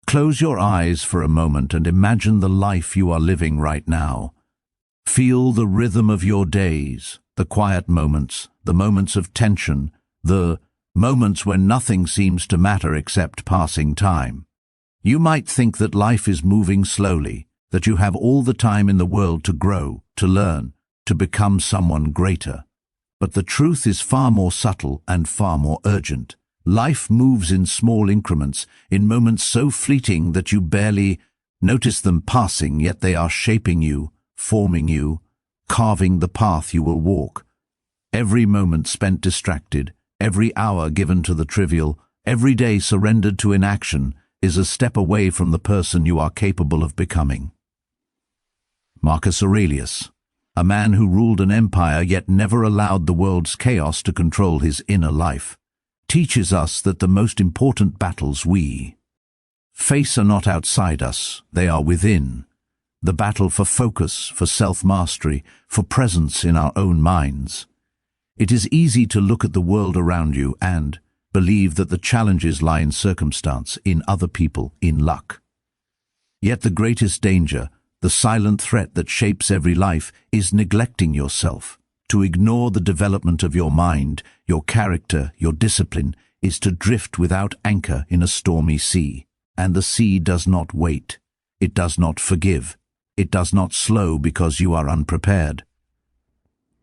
Close your eyes for a moment and imagine the life you are living right now. Feel the rhythm of your days, the quiet moments, the moments of tension, the moments when nothing seems to matter except passing time. You might think that life is moving slowly, that you have all the time in the world to grow, to learn, to become someone greater. But the truth is far more subtle and far more urgent. Life moves in small increments, in moments so fleeting that you barely notice them passing, yet they are shaping you, forming you, carving the path you will walk. Every moment spent distracted, every hour given to the trivial, every day surrendered to inaction is a step away from the person you are capable of becoming. Marcus Aurelius, a man who ruled an empire yet never allowed the world's chaos to control his inner life, teaches us that the most important battles we face are not outside us, they are within. The battle for focus, for self-mastery, for presence in our own minds. It is easy to look at the world around you and believe that the challenges lie in circumstance, in other people, in luck. Yet the greatest danger, the silent threat that shapes every life, is neglecting yourself. To ignore the development of your mind, your character, your discipline, is to drift without anchor in a stormy sea. And the sea does not wait. It does not forgive. It does not slow because you are unprepared.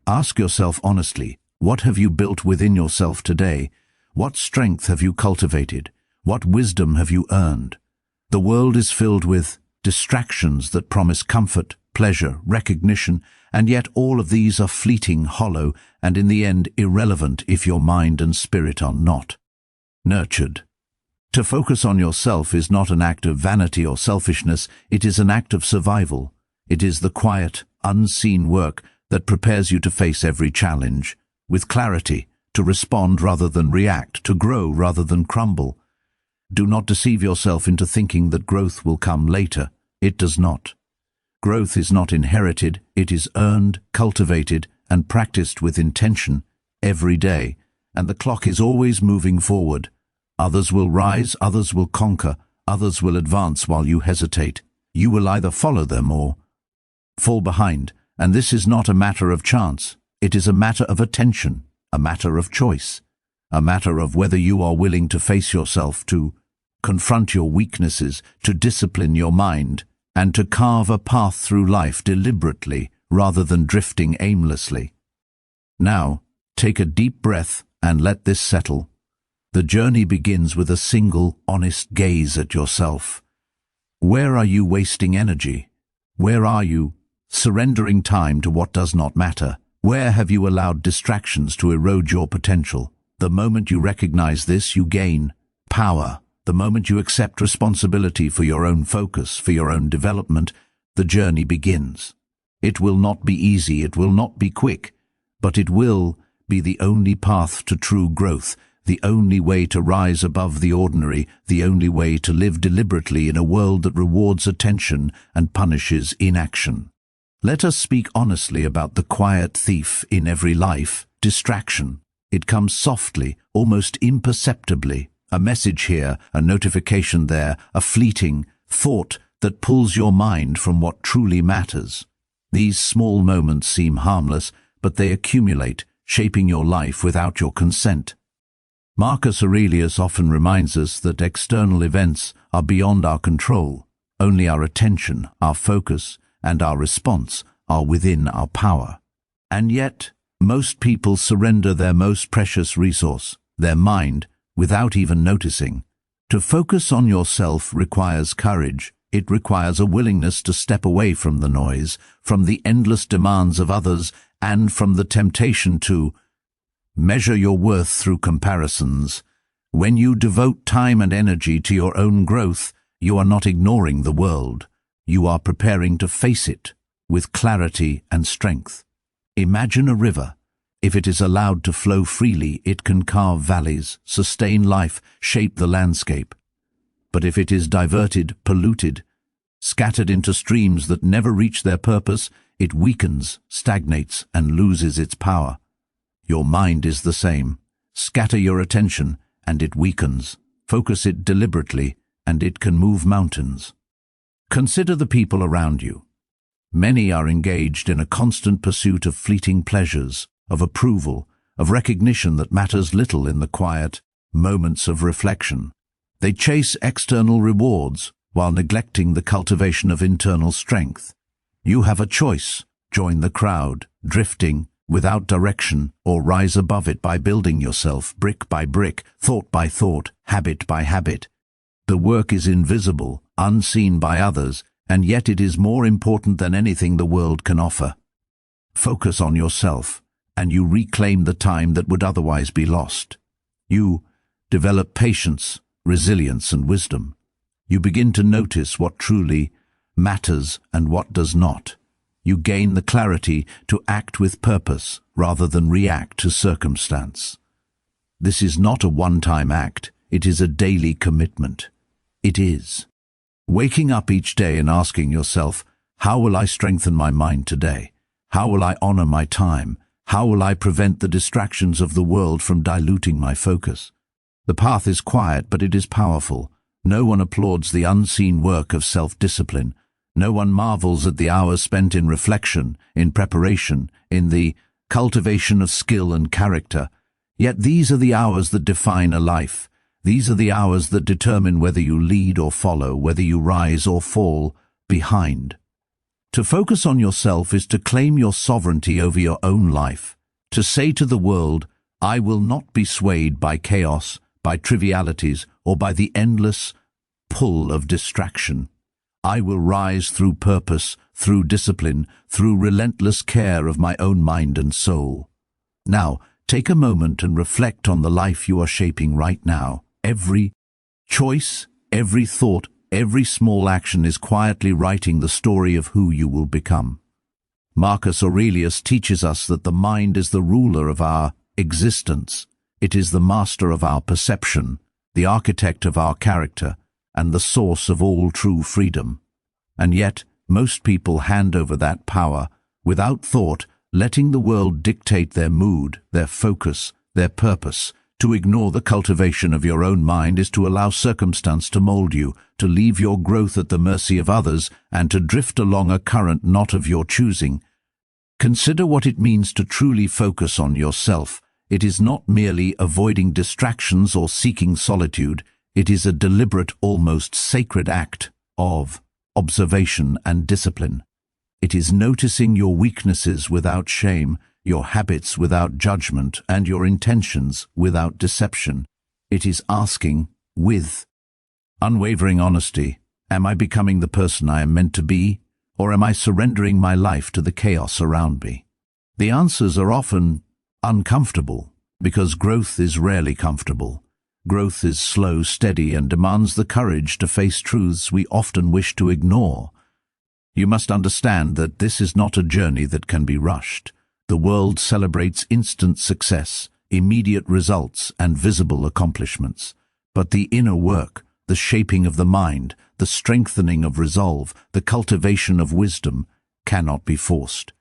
Ask yourself honestly, what have you built within yourself today? What strength have you cultivated? What wisdom have you earned? The world is filled with distractions that promise comfort, pleasure, recognition, and yet all of these are fleeting, hollow, and in the end irrelevant if your mind and spirit are not nurtured. To focus on yourself is not an act of vanity or selfishness, it is an act of survival. It is the quiet, unseen work that prepares you to face every challenge, with clarity, to respond rather than react, to grow rather than crumble. Do not deceive yourself into thinking that growth will come later. It does not. Growth is not inherited, it is earned, cultivated, and practiced with intention every day, and the clock is always moving forward. Others will rise, others will conquer, others will advance while you hesitate. You will either follow them or fall behind, and this is not a matter of chance. It is a matter of attention, a matter of choice, a matter of whether you are willing to face yourself, to confront your weaknesses, to discipline your mind, and to carve a path through life deliberately rather than drifting aimlessly. Now, take a deep breath and let this settle. The journey begins with a single, honest gaze at yourself. Where are you wasting energy? Where are you surrendering time to what does not matter? Where have you allowed distractions to erode your potential? The moment you recognize this, you gain power. The moment you accept responsibility for your own focus, for your own development, the journey begins. It will not be easy, it will not be quick, but it will be the only path to true growth, the only way to rise above the ordinary, the only way to live deliberately in a world that rewards attention and punishes inaction. Let us speak honestly about the quiet thief in every life, distraction. It comes softly, almost imperceptibly. A message here, a notification there, a fleeting thought that pulls your mind from what truly matters. These small moments seem harmless, but they accumulate, shaping your life without your consent. Marcus Aurelius often reminds us that external events are beyond our control. Only our attention, our focus, and our response are within our power. And yet, most people surrender their most precious resource, their mind, without even noticing. To focus on yourself requires courage. It requires a willingness to step away from the noise, from the endless demands of others, and from the temptation to measure your worth through comparisons. When you devote time and energy to your own growth, you are not ignoring the world. You are preparing to face it with clarity and strength. Imagine a river. If it is allowed to flow freely, it can carve valleys, sustain life, shape the landscape. But if it is diverted, polluted, scattered into streams that never reach their purpose, it weakens, stagnates, and loses its power. Your mind is the same. Scatter your attention, and it weakens. Focus it deliberately, and it can move mountains. Consider the people around you. Many are engaged in a constant pursuit of fleeting pleasures, of approval, of recognition that matters little in the quiet moments of reflection. They chase external rewards while neglecting the cultivation of internal strength. You have a choice: join the crowd, drifting without direction, or rise above it by building yourself brick by brick, thought by thought, habit by habit. The work is invisible, unseen by others, and yet it is more important than anything the world can offer. Focus on yourself, and you reclaim the time that would otherwise be lost. You develop patience, resilience, and wisdom. You begin to notice what truly matters and what does not. You gain the clarity to act with purpose rather than react to circumstance. This is not a one-time act, it is a daily commitment. It is waking up each day and asking yourself, how will I strengthen my mind today? How will I honor my time? How will I prevent the distractions of the world from diluting my focus? The path is quiet, but it is powerful. No one applauds the unseen work of self-discipline. No one marvels at the hours spent in reflection, in preparation, in the cultivation of skill and character. Yet these are the hours that define a life. These are the hours that determine whether you lead or follow, whether you rise or fall behind. To focus on yourself is to claim your sovereignty over your own life, to say to the world, I will not be swayed by chaos, by trivialities, or by the endless pull of distraction. I will rise through purpose, through discipline, through relentless care of my own mind and soul. Now, take a moment and reflect on the life you are shaping right now. Every choice, every thought, every small action is quietly writing the story of who you will become. Marcus Aurelius teaches us that the mind is the ruler of our existence. It is the master of our perception, the architect of our character, and the source of all true freedom. And yet, most people hand over that power, without thought, letting the world dictate their mood, their focus, their purpose. To ignore the cultivation of your own mind is to allow circumstance to mold you, to leave your growth at the mercy of others, and to drift along a current not of your choosing. Consider what it means to truly focus on yourself. It is not merely avoiding distractions or seeking solitude. It is a deliberate, almost sacred act of observation and discipline. It is noticing your weaknesses without shame, your habits without judgment, and your intentions without deception. It is asking, with unwavering honesty, am I becoming the person I am meant to be, or am I surrendering my life to the chaos around me? The answers are often uncomfortable, because growth is rarely comfortable. Growth is slow, steady, and demands the courage to face truths we often wish to ignore. You must understand that this is not a journey that can be rushed. The world celebrates instant success, immediate results, and visible accomplishments. But the inner work, the shaping of the mind, the strengthening of resolve, the cultivation of wisdom, cannot be forced.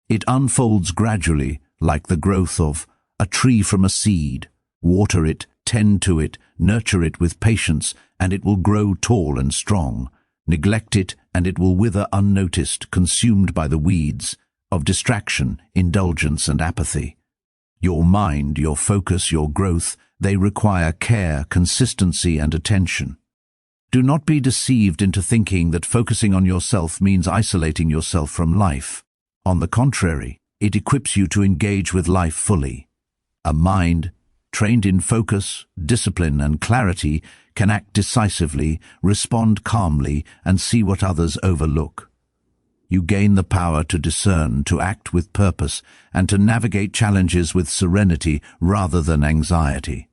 It unfolds gradually, like the growth of a tree from a seed. Water it, tend to it, nurture it with patience, and it will grow tall and strong. Neglect it, and it will wither unnoticed, consumed by the weeds of distraction, indulgence, and apathy. Your mind, your focus, your growth, they require care, consistency, and attention. Do not be deceived into thinking that focusing on yourself means isolating yourself from life. On the contrary, it equips you to engage with life fully. A mind trained in focus, discipline, and clarity can act decisively, respond calmly, and see what others overlook. You gain the power to discern, to act with purpose, and to navigate challenges with serenity rather than anxiety.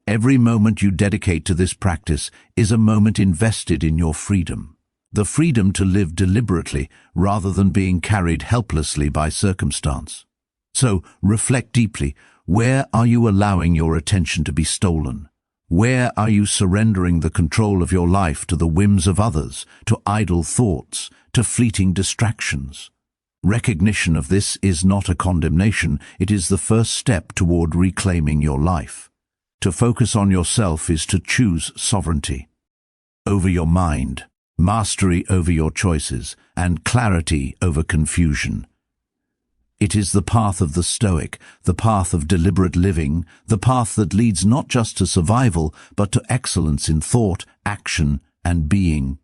Every moment you dedicate to this practice is a moment invested in your freedom. The freedom to live deliberately rather than being carried helplessly by circumstance. So, reflect deeply. Where are you allowing your attention to be stolen? Where are you surrendering the control of your life to the whims of others, to idle thoughts, to fleeting distractions? Recognition of this is not a condemnation, it is the first step toward reclaiming your life. To focus on yourself is to choose sovereignty. over your mind, mastery over your choices, and clarity over confusion. It is the path of the Stoic, the path of deliberate living, the path that leads not just to survival, but to excellence in thought, action, and being.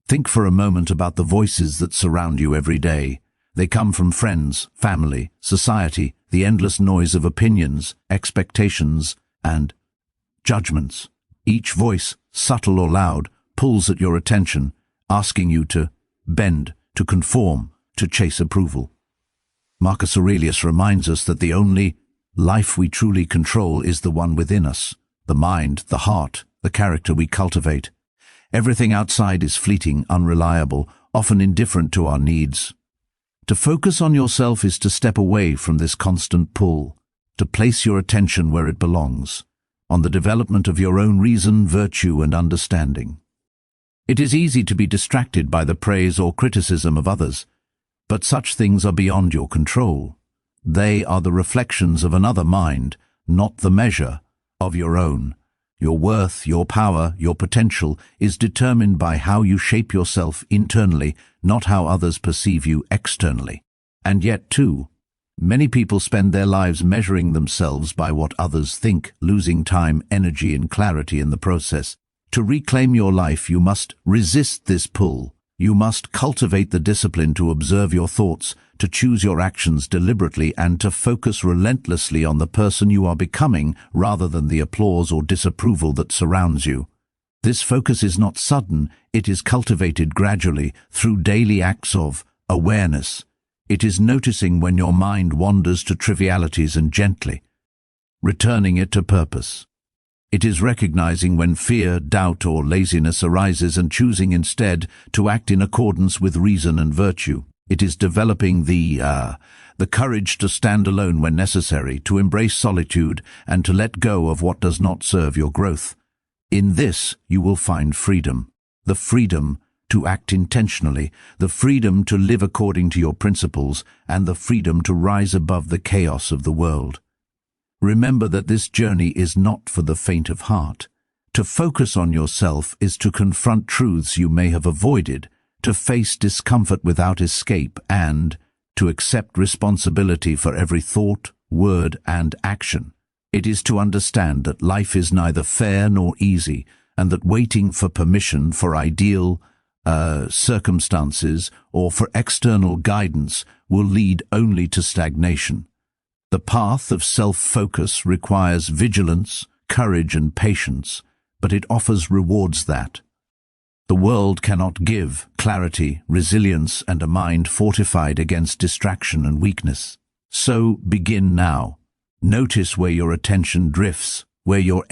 Think for a moment about the voices that surround you every day. They come from friends, family, society, the endless noise of opinions, expectations, and judgments. Each voice, subtle or loud, pulls at your attention, asking you to bend, to conform, to chase approval. Marcus Aurelius reminds us that the only life we truly control is the one within us, the mind, the heart, the character we cultivate. Everything outside is fleeting, unreliable, often indifferent to our needs. To focus on yourself is to step away from this constant pull, to place your attention where it belongs, on the development of your own reason, virtue, and understanding. It is easy to be distracted by the praise or criticism of others, but such things are beyond your control. They are the reflections of another mind, not the measure of your own. Your worth, your power, your potential is determined by how you shape yourself internally, not how others perceive you externally. And yet, too, many people spend their lives measuring themselves by what others think, losing time, energy, and clarity in the process. To reclaim your life, you must resist this pull. You must cultivate the discipline to observe your thoughts, to choose your actions deliberately, and to focus relentlessly on the person you are becoming rather than the applause or disapproval that surrounds you. This focus is not sudden, it is cultivated gradually through daily acts of awareness. It is noticing when your mind wanders to trivialities and gently returning it to purpose. It is recognizing when fear, doubt, or laziness arises and choosing instead to act in accordance with reason and virtue. It is developing the courage to stand alone when necessary, to embrace solitude, and to let go of what does not serve your growth. In this, you will find freedom. The freedom to act intentionally, the freedom to live according to your principles, and the freedom to rise above the chaos of the world. Remember that this journey is not for the faint of heart. To focus on yourself is to confront truths you may have avoided, to face discomfort without escape, and to accept responsibility for every thought, word, and action. It is to understand that life is neither fair nor easy, and that waiting for permission, for ideal circumstances, or for external guidance will lead only to stagnation. The path of self-focus requires vigilance, courage, and patience, but it offers rewards that the world cannot give: clarity, resilience, and a mind fortified against distraction and weakness. So begin now. Notice where your attention drifts, where your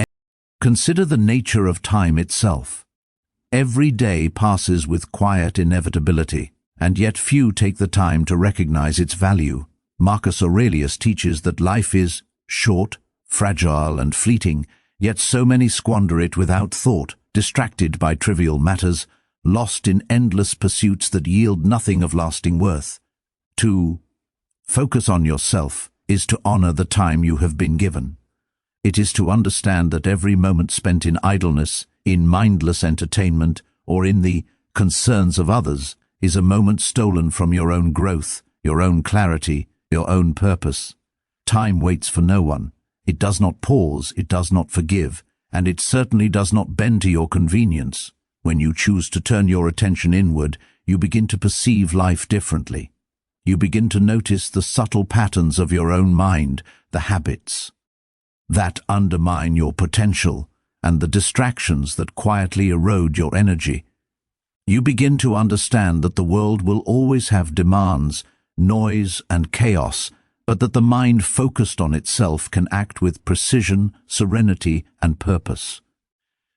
consider the nature of time itself. Every day passes with quiet inevitability, and yet few take the time to recognize its value. Marcus Aurelius teaches that life is short, fragile, and fleeting, yet so many squander it without thought, distracted by trivial matters, lost in endless pursuits that yield nothing of lasting worth. To focus on yourself is to honor the time you have been given. It is to understand that every moment spent in idleness, in mindless entertainment, or in the concerns of others is a moment stolen from your own growth, your own clarity, your own purpose. Time waits for no one. It does not pause, it does not forgive, and it certainly does not bend to your convenience. When you choose to turn your attention inward, you begin to perceive life differently. You begin to notice the subtle patterns of your own mind, the habits that undermine your potential, and the distractions that quietly erode your energy. You begin to understand that the world will always have demands, noise, and chaos, but that the mind focused on itself can act with precision, serenity, and purpose.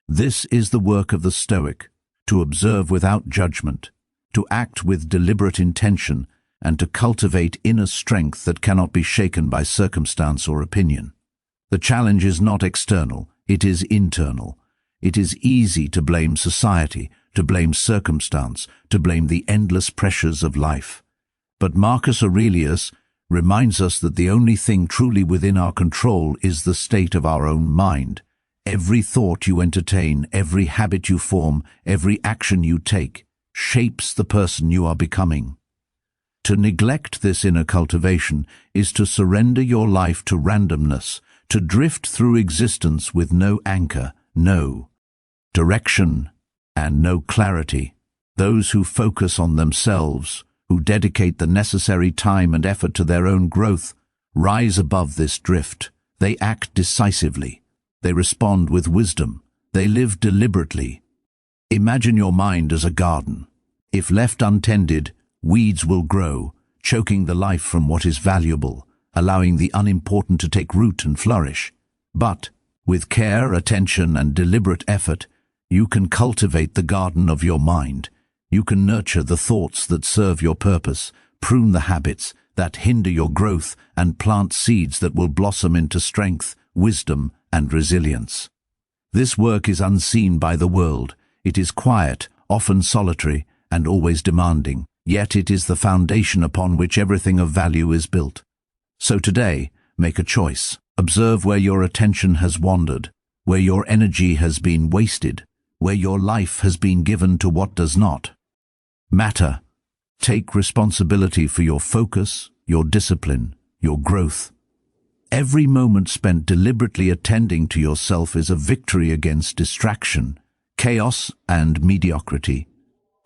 This is the work of the Stoic: to observe without judgment, to act with deliberate intention, and to cultivate inner strength that cannot be shaken by circumstance or opinion. The challenge is not external, it is internal. It is easy to blame society, to blame circumstance, to blame the endless pressures of life. But Marcus Aurelius reminds us that the only thing truly within our control is the state of our own mind. Every thought you entertain, every habit you form, every action you take, shapes the person you are becoming. To neglect this inner cultivation is to surrender your life to randomness, to drift through existence with no anchor, no direction, and no clarity. Those who focus on themselves, who dedicate the necessary time and effort to their own growth, rise above this drift. They act decisively. They respond with wisdom. They live deliberately. Imagine your mind as a garden. If left untended, weeds will grow, choking the life from what is valuable, allowing the unimportant to take root and flourish. But, with care, attention, and deliberate effort, you can cultivate the garden of your mind. You can nurture the thoughts that serve your purpose, prune the habits that hinder your growth, and plant seeds that will blossom into strength, wisdom, and resilience. This work is unseen by the world. It is quiet, often solitary, and always demanding, yet it is the foundation upon which everything of value is built. So today, make a choice. Observe where your attention has wandered, where your energy has been wasted, where your life has been given to what does not matter. Take responsibility for your focus, your discipline, your growth. Every moment spent deliberately attending to yourself is a victory against distraction, chaos, and mediocrity.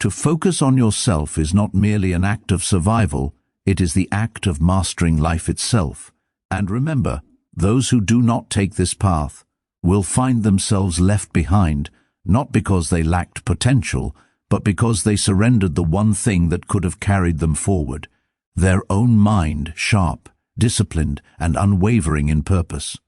To focus on yourself is not merely an act of survival, it is the act of mastering life itself. And remember, those who do not take this path will find themselves left behind, not because they lacked potential, but because they surrendered the one thing that could have carried them forward, their own mind, sharp, disciplined, and unwavering in purpose.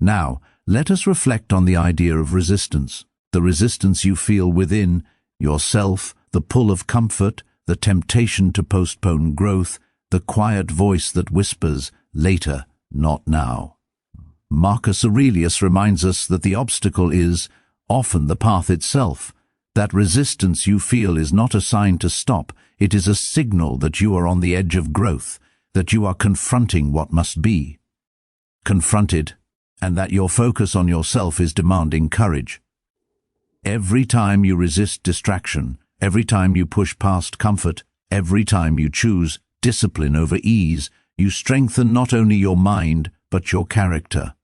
Now, let us reflect on the idea of resistance, the resistance you feel within yourself, the pull of comfort, the temptation to postpone growth, the quiet voice that whispers, later, not now. Marcus Aurelius reminds us that the obstacle is often the path itself. That resistance you feel is not a sign to stop, it is a signal that you are on the edge of growth, that you are confronting what must be confronted, and that your focus on yourself is demanding courage. Every time you resist distraction, every time you push past comfort, every time you choose discipline over ease, you strengthen not only your mind, but your character.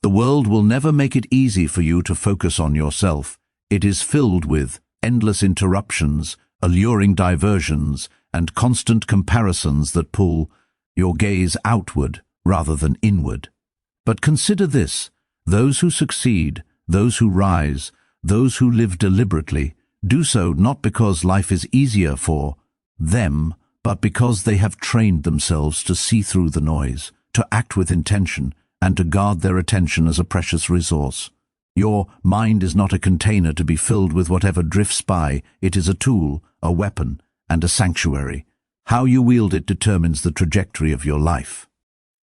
The world will never make it easy for you to focus on yourself. It is filled with endless interruptions, alluring diversions, and constant comparisons that pull your gaze outward rather than inward. But consider this: those who succeed, those who rise, those who live deliberately, do so not because life is easier for them, but because they have trained themselves to see through the noise, to act with intention, and to guard their attention as a precious resource. Your mind is not a container to be filled with whatever drifts by. It is a tool, a weapon, and a sanctuary. How you wield it determines the trajectory of your life.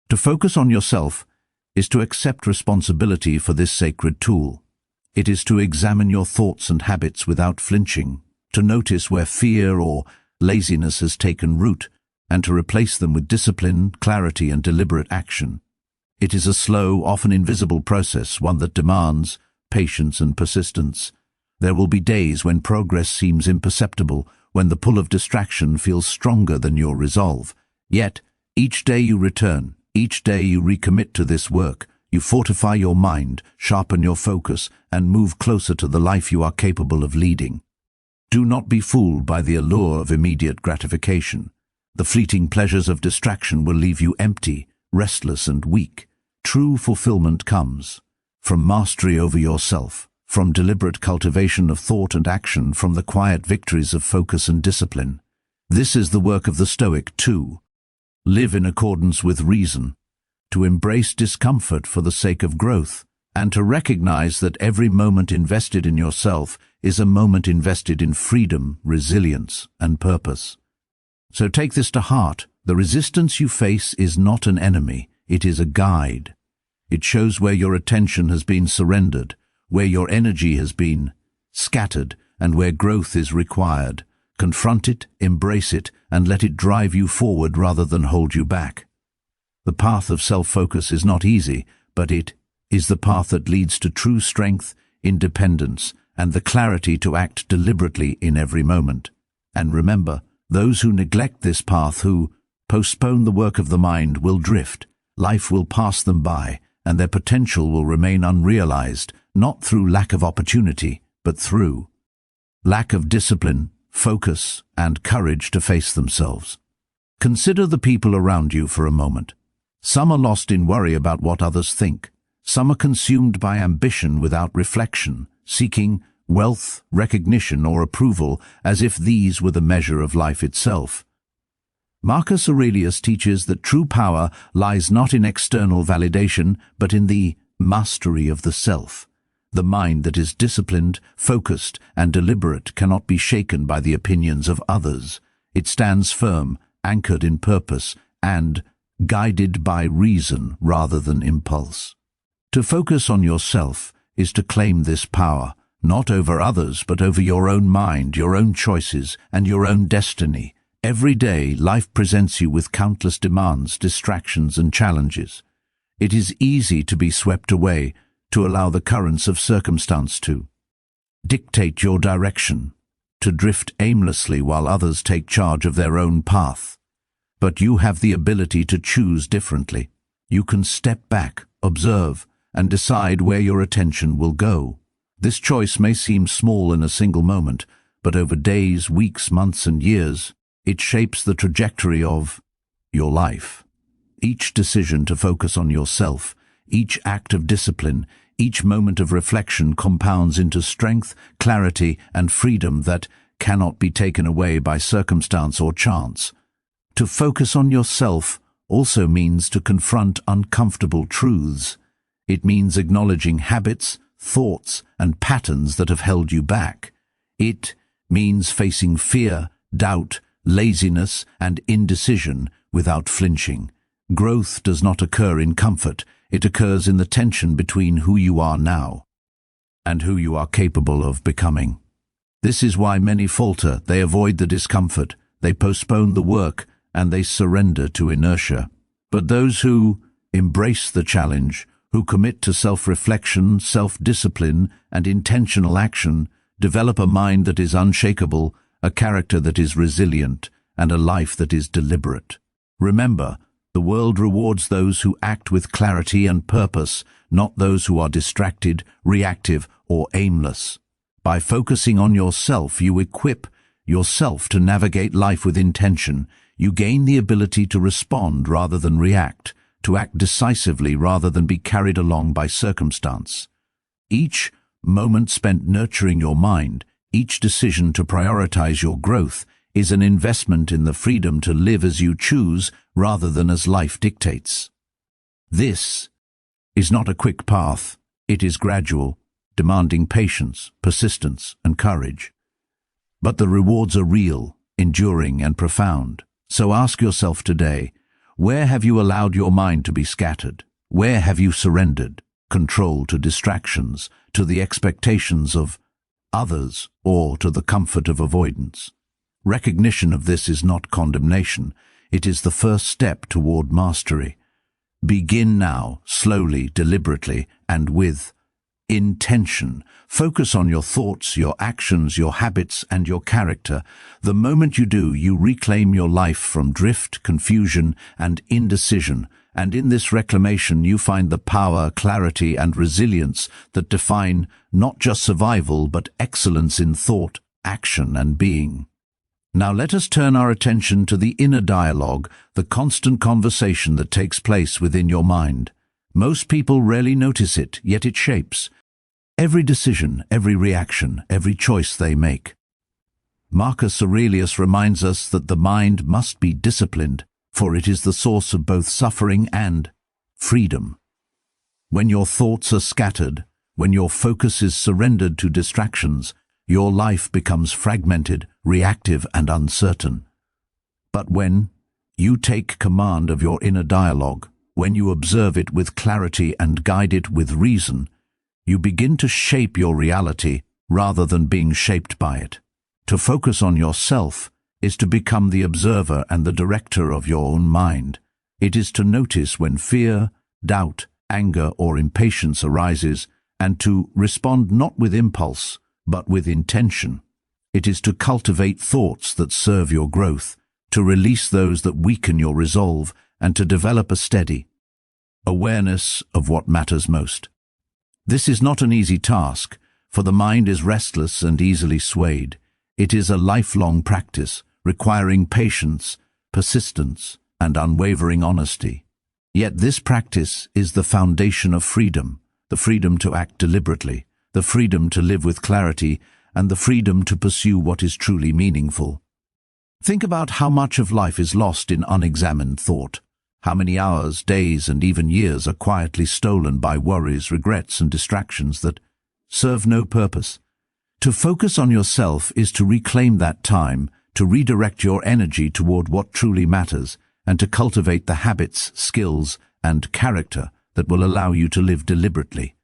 To focus on yourself is to accept responsibility for this sacred tool. It is to examine your thoughts and habits without flinching, to notice where fear or laziness has taken root, and to replace them with discipline, clarity, and deliberate action. It is a slow, often invisible process, one that demands patience and persistence. There will be days when progress seems imperceptible, when the pull of distraction feels stronger than your resolve. Yet, each day you return, each day you recommit to this work, you fortify your mind, sharpen your focus, and move closer to the life you are capable of leading. Do not be fooled by the allure of immediate gratification. The fleeting pleasures of distraction will leave you empty, restless, and weak. True fulfillment comes from mastery over yourself, from deliberate cultivation of thought and action, from the quiet victories of focus and discipline. This is the work of the Stoic too. Live in accordance with reason, to embrace discomfort for the sake of growth, and to recognize that every moment invested in yourself is a moment invested in freedom, resilience, and purpose. So take this to heart. The resistance you face is not an enemy. It is a guide. It shows where your attention has been surrendered, where your energy has been scattered, and where growth is required. Confront it, embrace it, and let it drive you forward rather than hold you back. The path of self-focus is not easy, but it is the path that leads to true strength, independence, and the clarity to act deliberately in every moment. And remember, those who neglect this path, who postpone the work of the mind, will drift. Life will pass them by, and their potential will remain unrealized, not through lack of opportunity, but through lack of discipline, focus, and courage to face themselves. Consider the people around you for a moment. Some are lost in worry about what others think. Some are consumed by ambition without reflection, seeking wealth, recognition, or approval as if these were the measure of life itself. Marcus Aurelius teaches that true power lies not in external validation, but in the mastery of the self. The mind that is disciplined, focused, and deliberate cannot be shaken by the opinions of others. It stands firm, anchored in purpose, and guided by reason rather than impulse. To focus on yourself is to claim this power, not over others, but over your own mind, your own choices, and your own destiny. Every day, life presents you with countless demands, distractions, and challenges. It is easy to be swept away, to allow the currents of circumstance to dictate your direction, to drift aimlessly while others take charge of their own path. But you have the ability to choose differently. You can step back, observe, and decide where your attention will go. This choice may seem small in a single moment, but over days, weeks, months, and years, it shapes the trajectory of your life. Each decision to focus on yourself, each act of discipline, each moment of reflection compounds into strength, clarity, and freedom that cannot be taken away by circumstance or chance. To focus on yourself also means to confront uncomfortable truths. It means acknowledging habits, thoughts, and patterns that have held you back. It means facing fear, doubt, laziness, and indecision without flinching. Growth does not occur in comfort. It occurs in the tension between who you are now and who you are capable of becoming. This is why many falter. They avoid the discomfort, they postpone the work, and they surrender to inertia. But those who embrace the challenge, who commit to self-reflection, self-discipline, and intentional action, develop a mind that is unshakable, a character that is resilient, and a life that is deliberate. Remember, the world rewards those who act with clarity and purpose, not those who are distracted, reactive, or aimless. By focusing on yourself, you equip yourself to navigate life with intention. You gain the ability to respond rather than react, to act decisively rather than be carried along by circumstance. Each moment spent nurturing your mind, each decision to prioritize your growth, is an investment in the freedom to live as you choose rather than as life dictates. This is not a quick path. It is gradual, demanding patience, persistence, and courage. But the rewards are real, enduring, and profound. So ask yourself today, where have you allowed your mind to be scattered? Where have you surrendered control to distractions, to the expectations of others, or to the comfort of avoidance? Recognition of this is not condemnation. It is the first step toward mastery. Begin now, slowly, deliberately, and with intention. Focus on your thoughts, your actions, your habits, and your character. The moment you do, you reclaim your life from drift, confusion, and indecision. And in this reclamation, you find the power, clarity, and resilience that define not just survival, but excellence in thought, action, and being. Now let us turn our attention to the inner dialogue, the constant conversation that takes place within your mind. Most people rarely notice it, yet it shapes every decision, every reaction, every choice they make. Marcus Aurelius reminds us that the mind must be disciplined, for it is the source of both suffering and freedom. When your thoughts are scattered, when your focus is surrendered to distractions, your life becomes fragmented, reactive, and uncertain. But when you take command of your inner dialogue, when you observe it with clarity and guide it with reason, you begin to shape your reality rather than being shaped by it. To focus on yourself is to become the observer and the director of your own mind. It is to notice when fear, doubt, anger, or impatience arises, and to respond not with impulse, but with intention. It is to cultivate thoughts that serve your growth, to release those that weaken your resolve, and to develop a steady awareness of what matters most. This is not an easy task, for the mind is restless and easily swayed. It is a lifelong practice, requiring patience, persistence, and unwavering honesty. Yet this practice is the foundation of freedom, the freedom to act deliberately, the freedom to live with clarity, and the freedom to pursue what is truly meaningful. Think about how much of life is lost in unexamined thought. How many hours, days, and even years are quietly stolen by worries, regrets, and distractions that serve no purpose. To focus on yourself is to reclaim that time, to redirect your energy toward what truly matters, and to cultivate the habits, skills, and character that will allow you to live deliberately.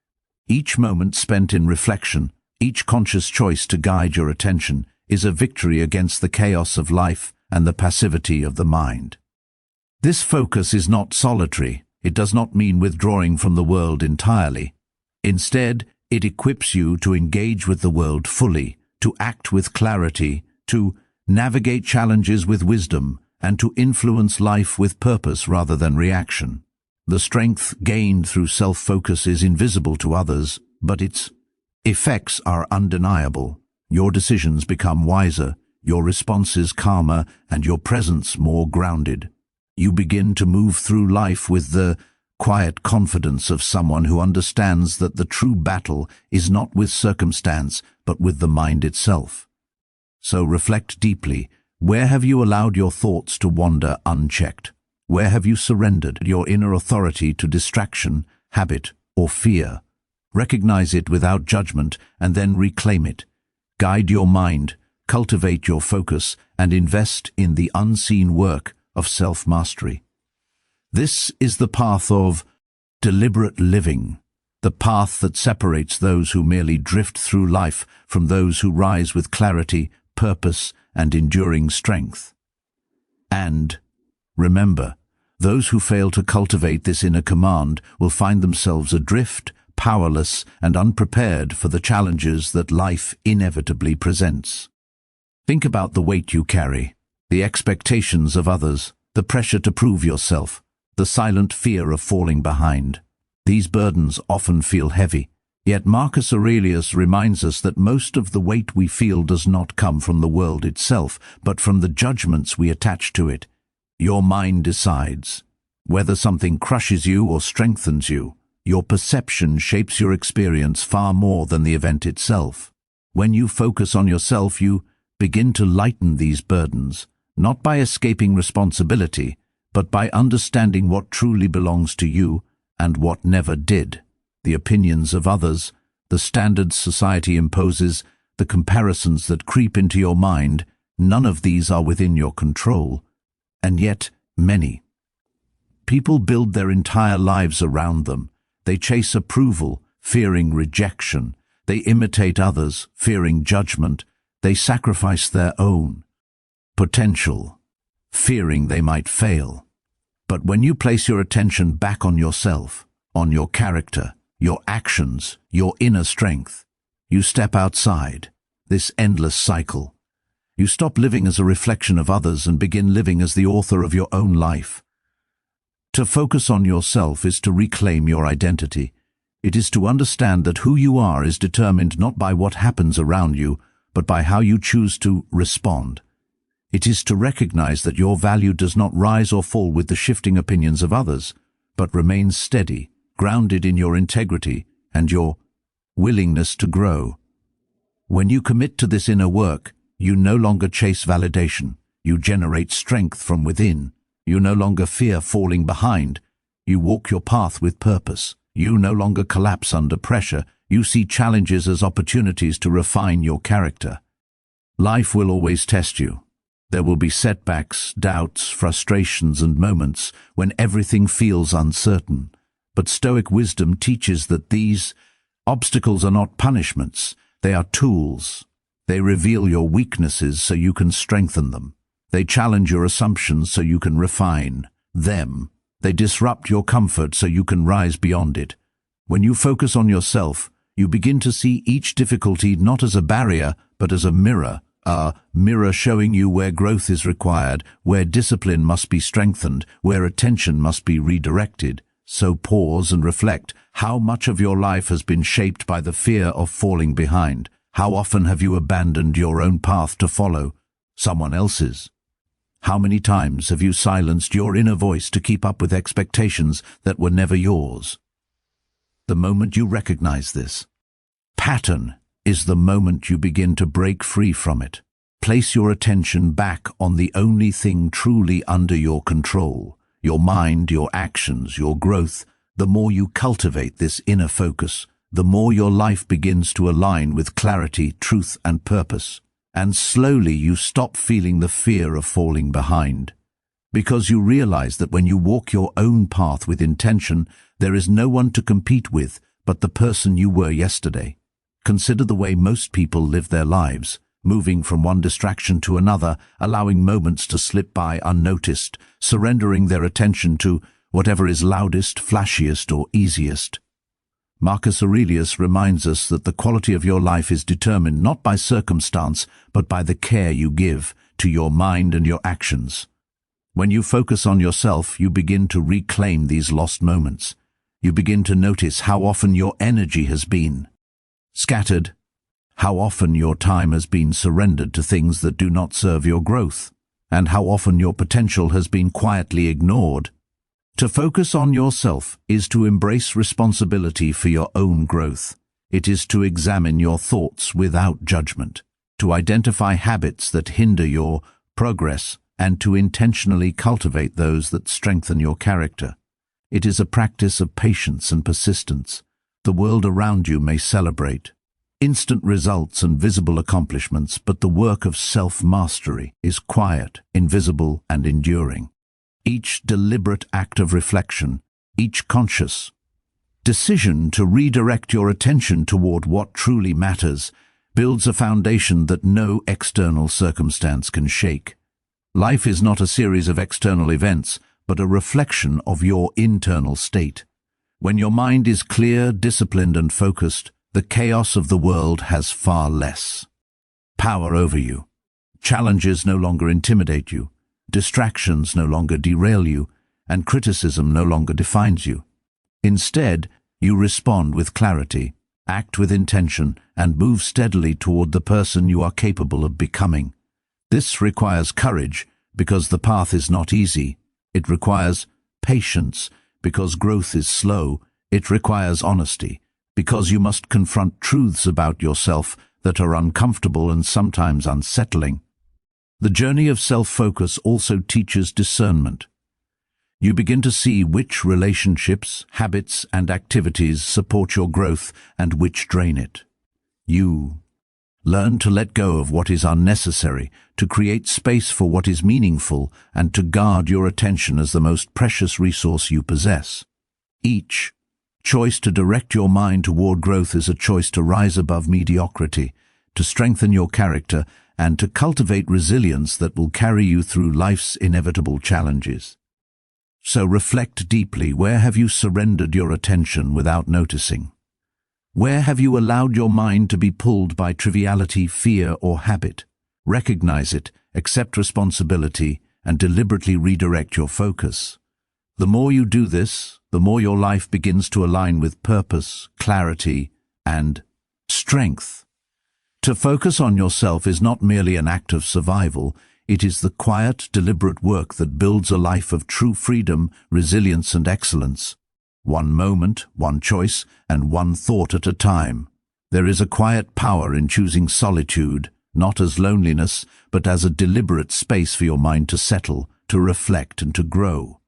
Each moment spent in reflection, each conscious choice to guide your attention, is a victory against the chaos of life and the passivity of the mind. This focus is not solitary. It does not mean withdrawing from the world entirely. Instead, it equips you to engage with the world fully, to act with clarity, to navigate challenges with wisdom, and to influence life with purpose rather than reaction. The strength gained through self-focus is invisible to others, but its effects are undeniable. Your decisions become wiser, your responses calmer, and your presence more grounded. You begin to move through life with the quiet confidence of someone who understands that the true battle is not with circumstance, but with the mind itself. So reflect deeply. Where have you allowed your thoughts to wander unchecked? Where have you surrendered your inner authority to distraction, habit, or fear? Recognize it without judgment and then reclaim it. Guide your mind, cultivate your focus, and invest in the unseen work of self-mastery. This is the path of deliberate living, the path that separates those who merely drift through life from those who rise with clarity, purpose, and enduring strength. And remember, those who fail to cultivate this inner command will find themselves adrift, powerless, and unprepared for the challenges that life inevitably presents. Think about the weight you carry, the expectations of others, the pressure to prove yourself, the silent fear of falling behind. These burdens often feel heavy, yet Marcus Aurelius reminds us that most of the weight we feel does not come from the world itself, but from the judgments we attach to it. Your mind decides whether something crushes you or strengthens you. Your perception shapes your experience far more than the event itself. When you focus on yourself, you begin to lighten these burdens, not by escaping responsibility, but by understanding what truly belongs to you and what never did. The opinions of others, the standards society imposes, the comparisons that creep into your mind, none of these are within your control. And yet, many. People build their entire lives around them. They chase approval, fearing rejection. They imitate others, fearing judgment. They sacrifice their own potential, fearing they might fail. But when you place your attention back on yourself, on your character, your actions, your inner strength, you step outside this endless cycle. You stop living as a reflection of others and begin living as the author of your own life. To focus on yourself is to reclaim your identity. It is to understand that who you are is determined not by what happens around you, but by how you choose to respond. It is to recognize that your value does not rise or fall with the shifting opinions of others, but remains steady, grounded in your integrity and your willingness to grow. When you commit to this inner work, you no longer chase validation. You generate strength from within. You no longer fear falling behind. You walk your path with purpose. You no longer collapse under pressure. You see challenges as opportunities to refine your character. Life will always test you. There will be setbacks, doubts, frustrations, and moments when everything feels uncertain. But Stoic wisdom teaches that these obstacles are not punishments. They are tools. They reveal your weaknesses so you can strengthen them. They challenge your assumptions so you can refine them. They disrupt your comfort so you can rise beyond it. When you focus on yourself, you begin to see each difficulty not as a barrier, but as a mirror showing you where growth is required, where discipline must be strengthened, where attention must be redirected. So pause and reflect. How much of your life has been shaped by the fear of falling behind? How often have you abandoned your own path to follow someone else's? How many times have you silenced your inner voice to keep up with expectations that were never yours? The moment you recognize this pattern is the moment you begin to break free from it. Place your attention back on the only thing truly under your control, your mind, your actions, your growth. The more you cultivate this inner focus, the more your life begins to align with clarity, truth, and purpose. And slowly you stop feeling the fear of falling behind. Because you realize that when you walk your own path with intention, there is no one to compete with but the person you were yesterday. Consider the way most people live their lives, moving from one distraction to another, allowing moments to slip by unnoticed, surrendering their attention to whatever is loudest, flashiest, or easiest. Marcus Aurelius reminds us that the quality of your life is determined not by circumstance, but by the care you give to your mind and your actions. When you focus on yourself, you begin to reclaim these lost moments. You begin to notice how often your energy has been scattered, how often your time has been surrendered to things that do not serve your growth, and how often your potential has been quietly ignored. To focus on yourself is to embrace responsibility for your own growth. It is to examine your thoughts without judgment, to identify habits that hinder your progress, and to intentionally cultivate those that strengthen your character. It is a practice of patience and persistence. The world around you may celebrate instant results and visible accomplishments, but the work of self-mastery is quiet, invisible, and enduring. Each deliberate act of reflection, each conscious decision to redirect your attention toward what truly matters, builds a foundation that no external circumstance can shake. Life is not a series of external events, but a reflection of your internal state. When your mind is clear, disciplined, and focused, the chaos of the world has far less power over you. Challenges no longer intimidate you. Distractions no longer derail you, and criticism no longer defines you. Instead, you respond with clarity, act with intention, and move steadily toward the person you are capable of becoming. This requires courage, because the path is not easy. It requires patience, because growth is slow. It requires honesty, because you must confront truths about yourself that are uncomfortable and sometimes unsettling. The journey of self-focus also teaches discernment. You begin to see which relationships, habits, and activities support your growth and which drain it. You learn to let go of what is unnecessary, to create space for what is meaningful, and to guard your attention as the most precious resource you possess. Each choice to direct your mind toward growth is a choice to rise above mediocrity, to strengthen your character, and to cultivate resilience that will carry you through life's inevitable challenges. So reflect deeply. Where have you surrendered your attention without noticing? Where have you allowed your mind to be pulled by triviality, fear, or habit? Recognize it, accept responsibility, and deliberately redirect your focus. The more you do this, the more your life begins to align with purpose, clarity, and strength. To focus on yourself is not merely an act of survival, it is the quiet, deliberate work that builds a life of true freedom, resilience, and excellence. One moment, one choice, and one thought at a time. There is a quiet power in choosing solitude, not as loneliness, but as a deliberate space for your mind to settle, to reflect, and to grow.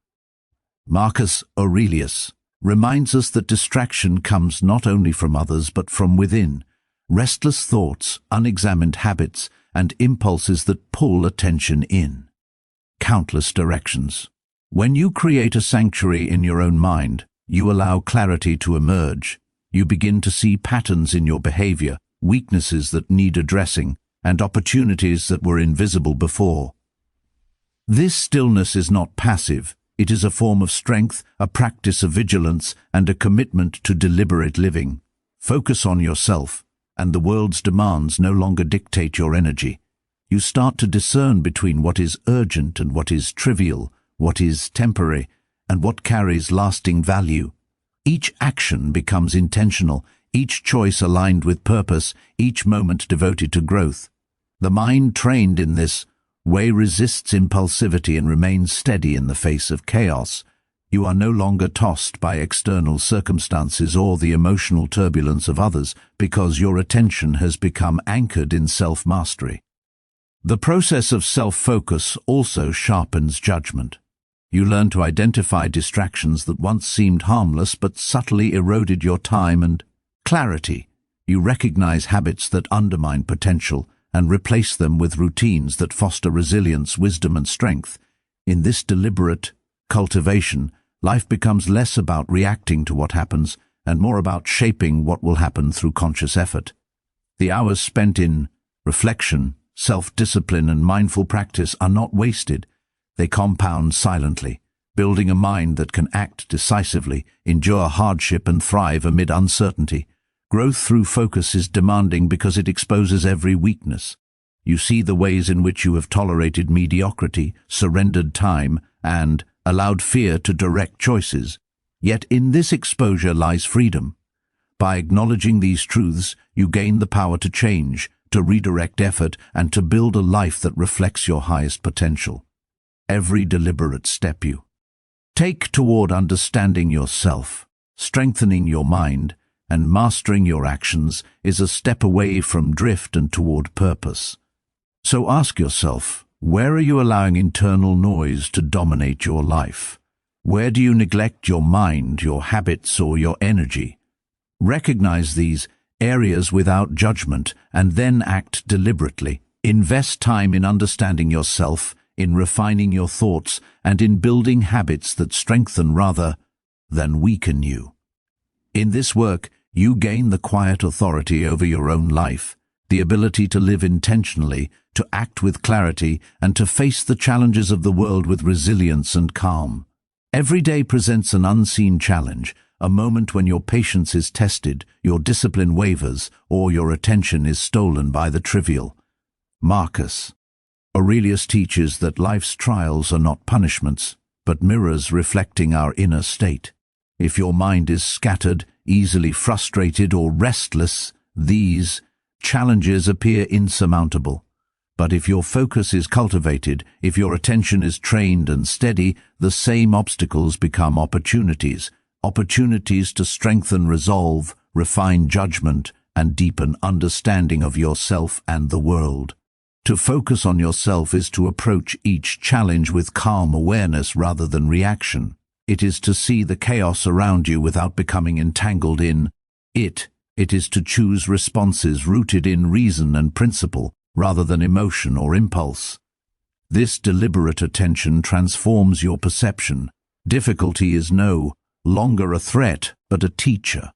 Marcus Aurelius reminds us that distraction comes not only from others but from within. Restless thoughts, unexamined habits, and impulses that pull attention in countless directions. When you create a sanctuary in your own mind, you allow clarity to emerge. You begin to see patterns in your behavior, weaknesses that need addressing, and opportunities that were invisible before. This stillness is not passive, It is a form of strength, a practice of vigilance, and a commitment to deliberate living. Focus on yourself, and the world's demands no longer dictate your energy. You start to discern between what is urgent and what is trivial, what is temporary, and what carries lasting value. Each action becomes intentional, each choice aligned with purpose, each moment devoted to growth. The mind trained in this way resists impulsivity and remains steady in the face of chaos. You are no longer tossed by external circumstances or the emotional turbulence of others because your attention has become anchored in self-mastery. The process of self-focus also sharpens judgment. You learn to identify distractions that once seemed harmless but subtly eroded your time and clarity. You recognize habits that undermine potential and replace them with routines that foster resilience, wisdom, and strength. In this deliberate cultivation, life becomes less about reacting to what happens and more about shaping what will happen through conscious effort. The hours spent in reflection, self-discipline, and mindful practice are not wasted. They compound silently, building a mind that can act decisively, endure hardship, and thrive amid uncertainty. Growth through focus is demanding because it exposes every weakness. You see the ways in which you have tolerated mediocrity, surrendered time, and allowed fear to direct choices. Yet in this exposure lies freedom. By acknowledging these truths, you gain the power to change, to redirect effort, and to build a life that reflects your highest potential. Every deliberate step you take toward understanding yourself, strengthening your mind, and mastering your actions is a step away from drift and toward purpose. So ask yourself, where are you allowing internal noise to dominate your life? Where do you neglect your mind, your habits, or your energy? Recognize these areas without judgment and then act deliberately. Invest time in understanding yourself, in refining your thoughts, and in building habits that strengthen rather than weaken you. In this work, you gain the quiet authority over your own life, the ability to live intentionally, to act with clarity, and to face the challenges of the world with resilience and calm. Every day presents an unseen challenge, a moment when your patience is tested, your discipline wavers, or your attention is stolen by the trivial. Marcus Aurelius teaches that life's trials are not punishments, but mirrors reflecting our inner state. If your mind is scattered, easily frustrated, or restless, these challenges appear insurmountable. But if your focus is cultivated, if your attention is trained and steady, the same obstacles become opportunities to strengthen resolve, refine judgment, and deepen understanding of yourself and the world. To focus on yourself is to approach each challenge with calm awareness rather than reaction. It is to see the chaos around you without becoming entangled in it. It is to choose responses rooted in reason and principle rather than emotion or impulse. This deliberate attention transforms your perception. Difficulty is no longer a threat, but a teacher.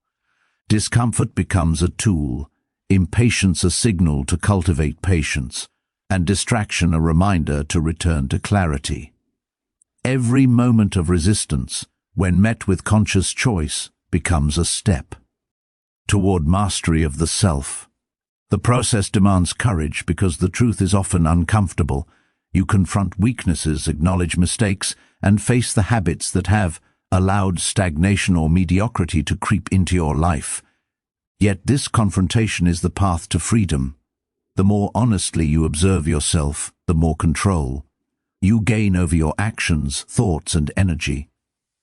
Discomfort becomes a tool, impatience a signal to cultivate patience, and distraction a reminder to return to clarity. Every moment of resistance, when met with conscious choice, becomes a step toward mastery of the self. The process demands courage because the truth is often uncomfortable. You confront weaknesses, acknowledge mistakes, and face the habits that have allowed stagnation or mediocrity to creep into your life. Yet this confrontation is the path to freedom. The more honestly you observe yourself, the more control you gain over your actions, thoughts, and energy.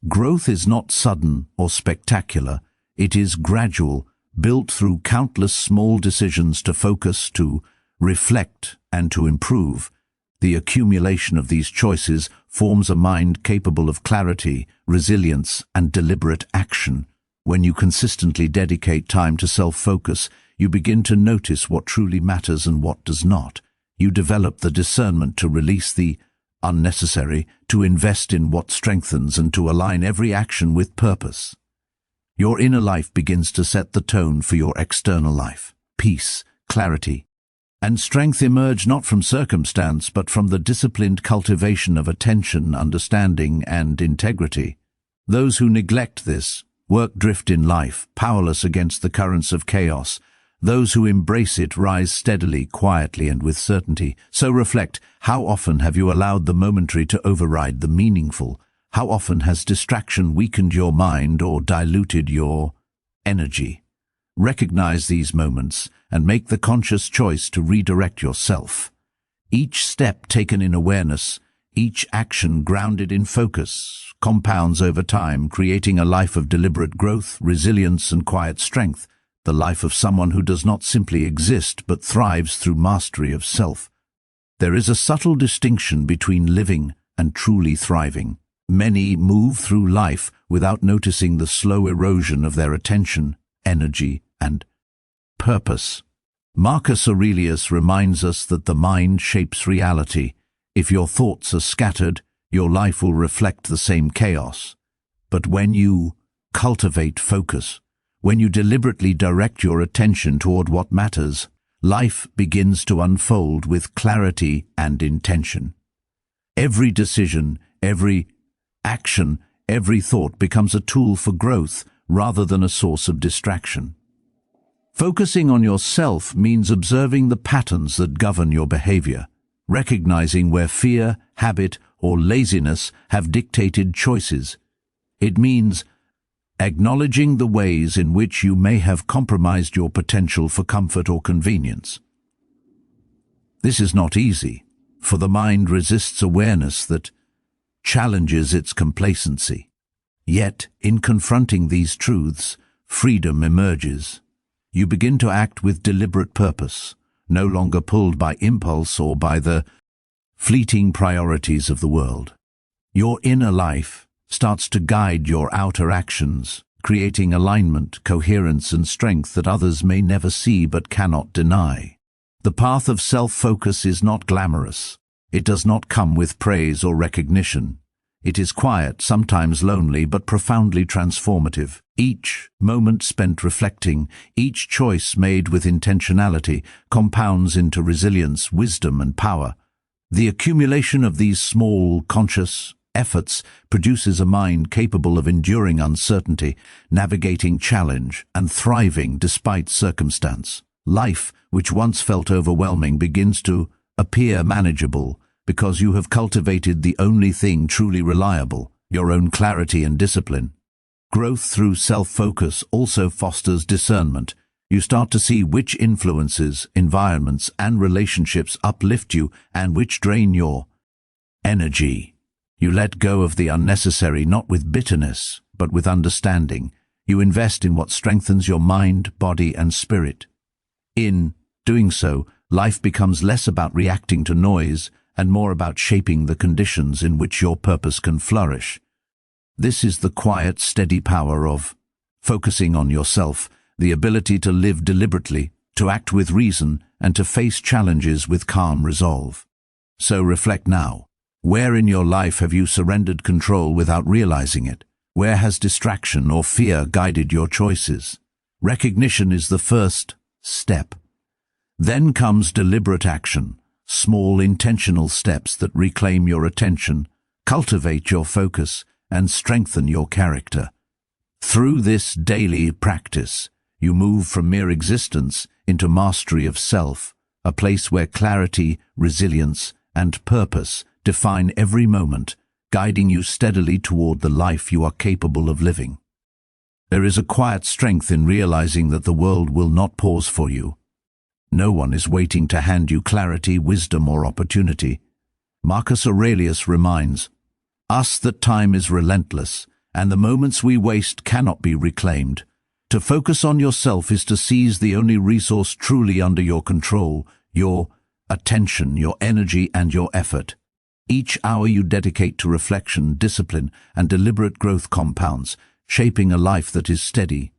Growth is not sudden or spectacular. It is gradual, built through countless small decisions to focus, to reflect, and to improve. The accumulation of these choices forms a mind capable of clarity, resilience, and deliberate action. When you consistently dedicate time to self-focus, you begin to notice what truly matters and what does not. You develop the discernment to release the unnecessary, to invest in what strengthens, and to align every action with purpose. Your inner life begins to set the tone for your external life. Peace, clarity, And strength emerge not from circumstance, but from the disciplined cultivation of attention, understanding, and integrity. Those who neglect this work drift in life, powerless against the currents of chaos. Those who embrace it rise steadily, quietly, and with certainty. So reflect, how often have you allowed the momentary to override the meaningful? How often has distraction weakened your mind or diluted your energy? Recognize these moments and make the conscious choice to redirect yourself. Each step taken in awareness, each action grounded in focus, compounds over time, creating a life of deliberate growth, resilience, and quiet strength, the life of someone who does not simply exist but thrives through mastery of self. There is a subtle distinction between living and truly thriving. Many move through life without noticing the slow erosion of their attention, energy, and purpose. Marcus Aurelius reminds us that the mind shapes reality. If your thoughts are scattered, your life will reflect the same chaos. But when you cultivate focus, when you deliberately direct your attention toward what matters, life begins to unfold with clarity and intention. Every decision, every action, every thought becomes a tool for growth rather than a source of distraction. Focusing on yourself means observing the patterns that govern your behavior, recognizing where fear, habit, or laziness have dictated choices. It means acknowledging the ways in which you may have compromised your potential for comfort or convenience. This is not easy, for the mind resists awareness that challenges its complacency. Yet, in confronting these truths, freedom emerges. You begin to act with deliberate purpose, no longer pulled by impulse or by the fleeting priorities of the world. Your inner life starts to guide your outer actions, creating alignment, coherence, and strength that others may never see but cannot deny. The path of self-focus is not glamorous. It does not come with praise or recognition. It is quiet, sometimes lonely, but profoundly transformative. Each moment spent reflecting, each choice made with intentionality, compounds into resilience, wisdom, and power. The accumulation of these small, conscious efforts produces a mind capable of enduring uncertainty, navigating challenge, and thriving despite circumstance. Life, which once felt overwhelming, begins to appear manageable because you have cultivated the only thing truly reliable, your own clarity and discipline. Growth through self-focus also fosters discernment. You start to see which influences, environments, and relationships uplift you and which drain your energy. You let go of the unnecessary, not with bitterness, but with understanding. You invest in what strengthens your mind, body, and spirit. In doing so, life becomes less about reacting to noise and more about shaping the conditions in which your purpose can flourish. This is the quiet, steady power of focusing on yourself, the ability to live deliberately, to act with reason, and to face challenges with calm resolve. So reflect now. Where in your life have you surrendered control without realizing it? Where has distraction or fear guided your choices? Recognition is the first step. Then comes deliberate action, small intentional steps that reclaim your attention, cultivate your focus, and strengthen your character. Through this daily practice, you move from mere existence into mastery of self, a place where clarity, resilience, and purpose define every moment, guiding you steadily toward the life you are capable of living. There is a quiet strength in realizing that the world will not pause for you. No one is waiting to hand you clarity, wisdom, or opportunity. Marcus Aurelius reminds us that time is relentless, and the moments we waste cannot be reclaimed. To focus on yourself is to seize the only resource truly under your control, your attention, your energy, and your effort. Each hour you dedicate to reflection, discipline, and deliberate growth compounds, shaping a life that is steady,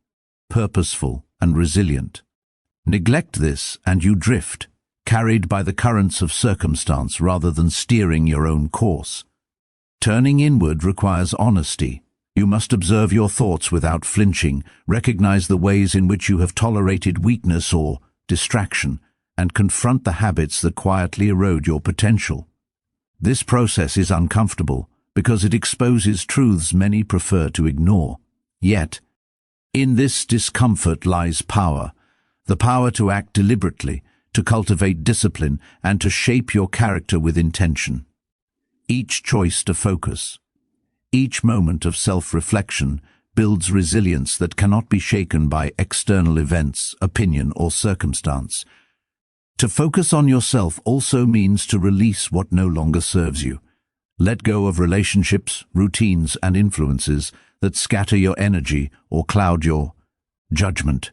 purposeful, and resilient. Neglect this, and you drift, carried by the currents of circumstance rather than steering your own course. Turning inward requires honesty. You must observe your thoughts without flinching, recognize the ways in which you have tolerated weakness or distraction, and confront the habits that quietly erode your potential. This process is uncomfortable because it exposes truths many prefer to ignore. Yet, in this discomfort lies power, the power to act deliberately, to cultivate discipline, and to shape your character with intention. Each choice to focus, each moment of self-reflection builds resilience that cannot be shaken by external events, opinion, or circumstance. To focus on yourself also means to release what no longer serves you. Let go of relationships, routines, and influences that scatter your energy or cloud your judgment.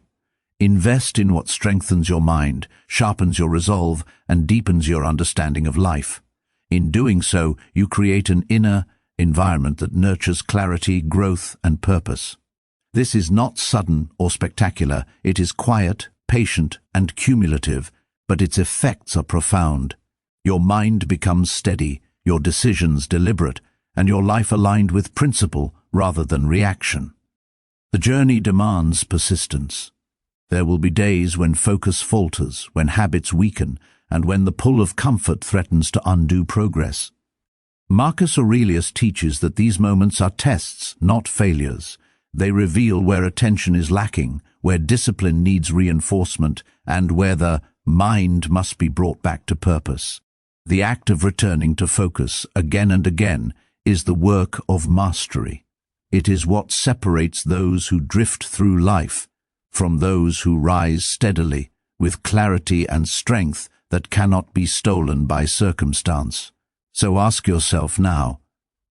Invest in what strengthens your mind, sharpens your resolve, and deepens your understanding of life. In doing so, you create an inner environment that nurtures clarity, growth, and purpose. This is not sudden or spectacular. It is quiet, patient, and cumulative, but its effects are profound. Your mind becomes steady, your decisions deliberate, and your life aligned with principle rather than reaction. The journey demands persistence. There will be days when focus falters, when habits weaken, and when the pull of comfort threatens to undo progress. Marcus Aurelius teaches that these moments are tests, not failures. They reveal where attention is lacking, where discipline needs reinforcement, and where the mind must be brought back to purpose. The act of returning to focus again and again is the work of mastery. It is what separates those who drift through life from those who rise steadily with clarity and strength that cannot be stolen by circumstance. So ask yourself now,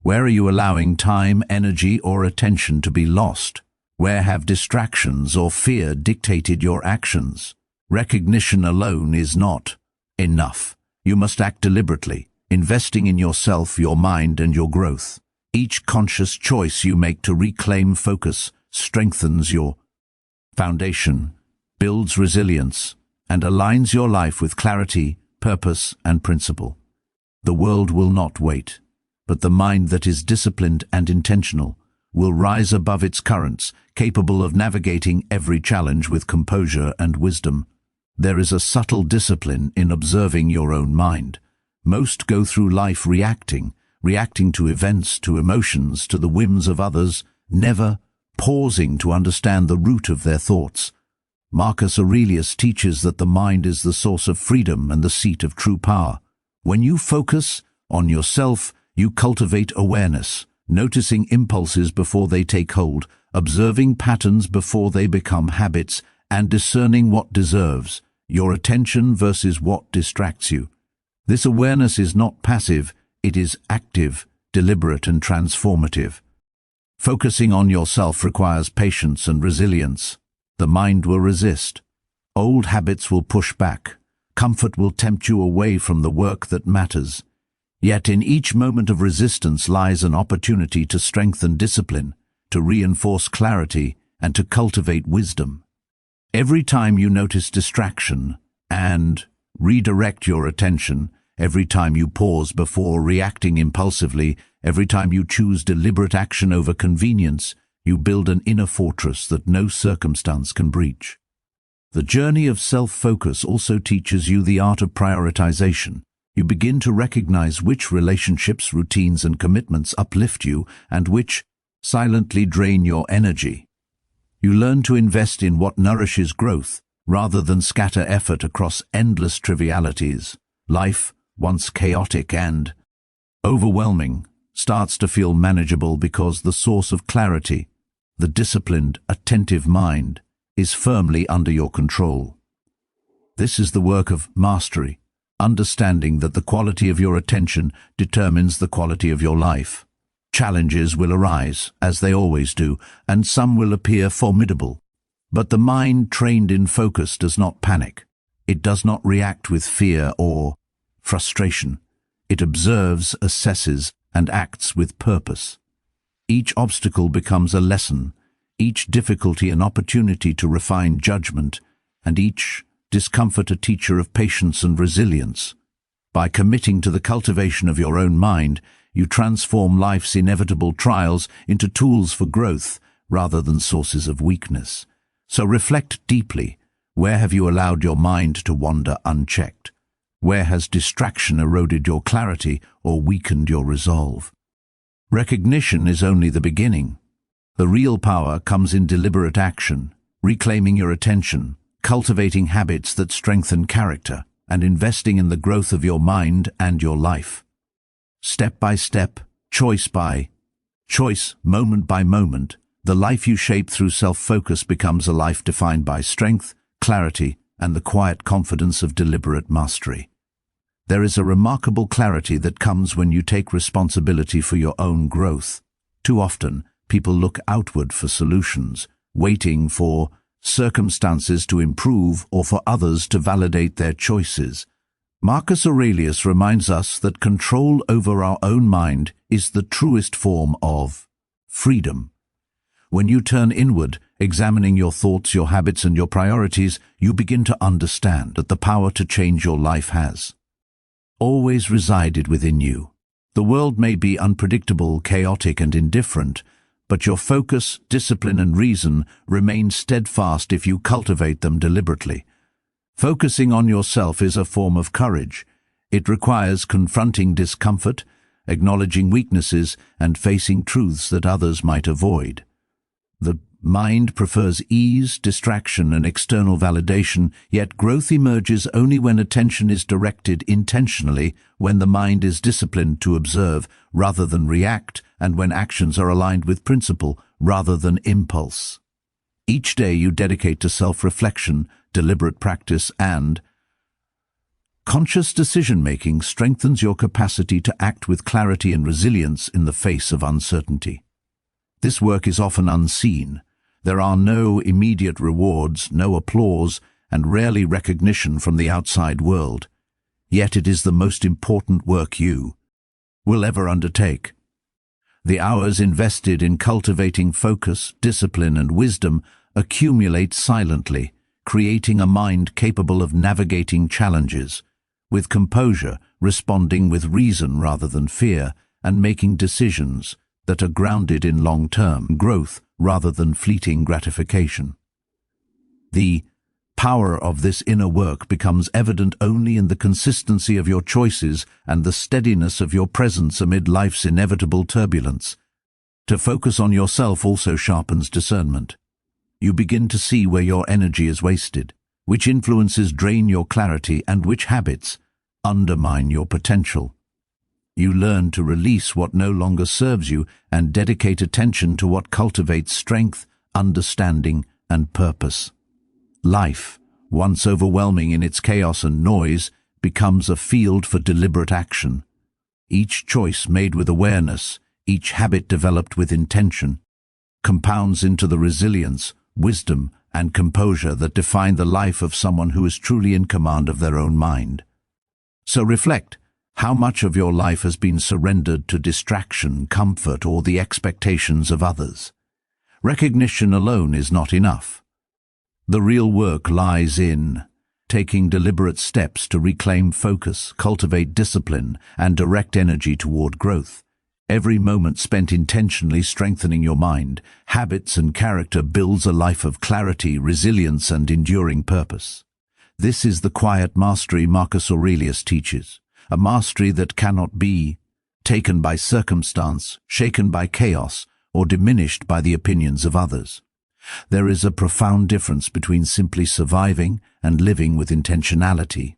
where are you allowing time, energy, or attention to be lost? Where have distractions or fear dictated your actions? Recognition alone is not enough. You must act deliberately, investing in yourself, your mind, and your growth. Each conscious choice you make to reclaim focus strengthens your foundation, builds resilience, and aligns your life with clarity, purpose, and principle. The world will not wait, but the mind that is disciplined and intentional will rise above its currents, capable of navigating every challenge with composure and wisdom. There is a subtle discipline in observing your own mind. Most go through life reacting to events, to emotions, to the whims of others, never pausing to understand the root of their thoughts. Marcus Aurelius teaches that the mind is the source of freedom and the seat of true power. When you focus on yourself, you cultivate awareness, noticing impulses before they take hold, observing patterns before they become habits, and discerning what deserves your attention versus what distracts you. This awareness is not passive, it is active, deliberate, and transformative. Focusing on yourself requires patience and resilience. The mind will resist. Old habits will push back. Comfort will tempt you away from the work that matters. Yet in each moment of resistance lies an opportunity to strengthen discipline, to reinforce clarity, and to cultivate wisdom. Every time you notice distraction and redirect your attention, every time you pause before reacting impulsively, every time you choose deliberate action over convenience, you build an inner fortress that no circumstance can breach. The journey of self-focus also teaches you the art of prioritization. You begin to recognize which relationships, routines, and commitments uplift you and which silently drain your energy. You learn to invest in what nourishes growth rather than scatter effort across endless trivialities. Life, once chaotic and overwhelming, starts to feel manageable because the source of clarity, the disciplined, attentive mind, is firmly under your control. This is the work of mastery, understanding that the quality of your attention determines the quality of your life. Challenges will arise, as they always do, and some will appear formidable. But the mind trained in focus does not panic. It does not react with fear or frustration. It observes, assesses, and acts with purpose. Each obstacle becomes a lesson, each difficulty an opportunity to refine judgment, and each discomfort a teacher of patience and resilience. By committing to the cultivation of your own mind, you transform life's inevitable trials into tools for growth rather than sources of weakness. So reflect deeply. Where have you allowed your mind to wander unchecked? Where has distraction eroded your clarity or weakened your resolve? Recognition is only the beginning. The real power comes in deliberate action, reclaiming your attention, cultivating habits that strengthen character, and investing in the growth of your mind and your life. Step by step, choice by choice, moment by moment, the life you shape through self-focus becomes a life defined by strength, clarity, and the quiet confidence of deliberate mastery. There is a remarkable clarity that comes when you take responsibility for your own growth. Too often, people look outward for solutions, waiting for circumstances to improve or for others to validate their choices. Marcus Aurelius reminds us that control over our own mind is the truest form of freedom. When you turn inward, examining your thoughts, your habits, and your priorities, you begin to understand that the power to change your life has always resided within you. The world may be unpredictable, chaotic, and indifferent, but your focus, discipline, and reason remain steadfast if you cultivate them deliberately. Focusing on yourself is a form of courage. It requires confronting discomfort, acknowledging weaknesses, and facing truths that others might avoid. The mind prefers ease, distraction, and external validation, yet growth emerges only when attention is directed intentionally, when the mind is disciplined to observe rather than react, and when actions are aligned with principle rather than impulse. Each day you dedicate to self-reflection, deliberate practice, and conscious decision-making strengthens your capacity to act with clarity and resilience in the face of uncertainty. This work is often unseen. There are no immediate rewards, no applause, and rarely recognition from the outside world. Yet it is the most important work you will ever undertake. The hours invested in cultivating focus, discipline, and wisdom accumulate silently, creating a mind capable of navigating challenges, with composure, responding with reason rather than fear, and making decisions that are grounded in long-term growth rather than fleeting gratification. The power of this inner work becomes evident only in the consistency of your choices and the steadiness of your presence amid life's inevitable turbulence. To focus on yourself also sharpens discernment. You begin to see where your energy is wasted, which influences drain your clarity, and which habits undermine your potential. You learn to release what no longer serves you and dedicate attention to what cultivates strength, understanding, and purpose. Life, once overwhelming in its chaos and noise, becomes a field for deliberate action. Each choice made with awareness, each habit developed with intention, compounds into the resilience, wisdom, and composure that define the life of someone who is truly in command of their own mind. So reflect. How much of your life has been surrendered to distraction, comfort, or the expectations of others? Recognition alone is not enough. The real work lies in taking deliberate steps to reclaim focus, cultivate discipline, and direct energy toward growth. Every moment spent intentionally strengthening your mind, habits, and character builds a life of clarity, resilience, and enduring purpose. This is the quiet mastery Marcus Aurelius teaches. A mastery that cannot be taken by circumstance, shaken by chaos, or diminished by the opinions of others. There is a profound difference between simply surviving and living with intentionality.